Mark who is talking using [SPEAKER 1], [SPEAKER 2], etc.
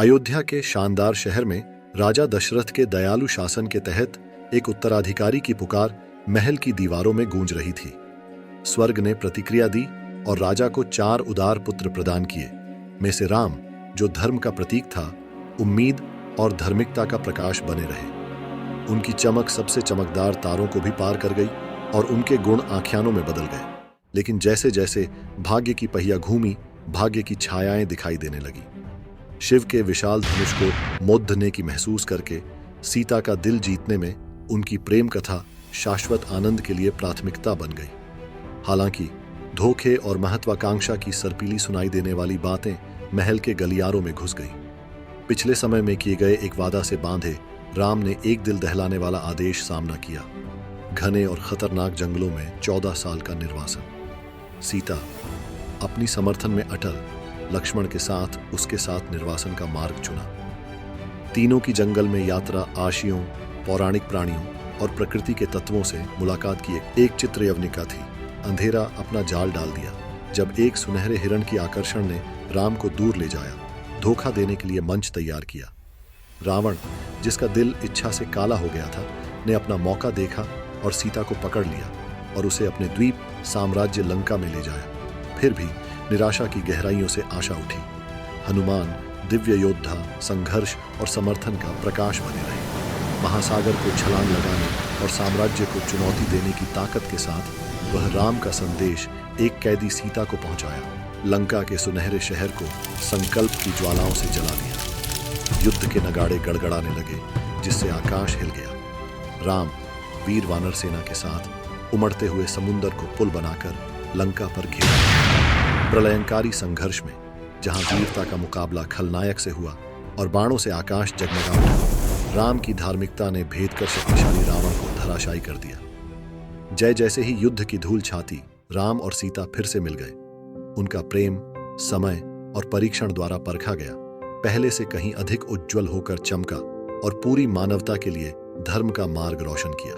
[SPEAKER 1] अयोध्या के शानदार शहर में राजा दशरथ के दयालु शासन के तहत एक उत्तराधिकारी की पुकार महल की दीवारों में गूंज रही थी। स्वर्ग ने प्रतिक्रिया दी और राजा को 4 उदार पुत्र प्रदान किए, में से राम, जो धर्म का प्रतीक था, उम्मीद और धार्मिकता का प्रकाश बने रहे। उनकी चमक सबसे चमकदार तारों को भी पार कर गई और उनके गुण आख्यानों में बदल गए। लेकिन जैसे जैसे भाग्य की पहिया घूमी, भाग्य की छायाएं दिखाई देने लगी। शिव के विशाल धनुष को मोद्धने की महसूस करके सीता का दिल जीतने में उनकी प्रेम कथा शाश्वत आनंद के लिए प्राथमिकता बन गई। हालांकि धोखे और महत्वाकांक्षा की सर्पीली सुनाई देने वाली बातें महल के गलियारों में घुस गईं। पिछले समय में किए गए एक वादा से बांधे राम ने एक दिल दहलाने वाला आदेश सामना किया। घने और खतरनाक जंगलों में 14 साल का निर्वासन। सीता अपनी समर्थन में अटल, लक्ष्मण के साथ उसके साथ निर्वासन का मार्ग चुना। तीनों की जंगल में यात्रा आशियों, पौराणिक प्राणियों और प्रकृति के तत्वों से मुलाकात की एक चित्र यवनिका थी। अंधेरा अपना जाल डाल दिया जब एक सुनहरे हिरण की आकर्षण ने राम को दूर ले जाया, धोखा देने के लिए मंच तैयार किया। रावण, जिसका दिल इच्छा से काला हो गया था, ने अपना मौका देखा और सीता को पकड़ लिया और उसे अपने द्वीप साम्राज्य लंका में ले जाया। फिर भी निराशा की गहराइयों से आशा उठी। हनुमान दिव्य योद्धा, संघर्ष और समर्थन का प्रकाश बने रहे। महासागर को छलांग लगाने और साम्राज्य को चुनौती देने की ताकत के साथ वह राम का संदेश एक कैदी सीता को पहुंचाया। लंका के सुनहरे शहर को संकल्प की ज्वालाओं से जला दिया। युद्ध के नगाड़े गड़गड़ाने लगे, जिससे आकाश हिल गया। राम वीर वानर सेना के साथ उमड़ते हुए समुद्र को पुल बनाकर लंका पर घेरा। प्रलयंकारी संघर्ष में जहां वीरता का मुकाबला खलनायक से हुआ और बाणों से आकाश जगमगा उठा, राम की धार्मिकता ने भेद कर शक्तिशाली रावण को धराशायी कर दिया। जय जैसे ही युद्ध की धूल छाती, राम और सीता फिर से मिल गए। उनका प्रेम समय और परीक्षण द्वारा परखा गया, पहले से कहीं अधिक उज्जवल होकर चमका और पूरी मानवता के लिए धर्म का मार्ग रोशन किया।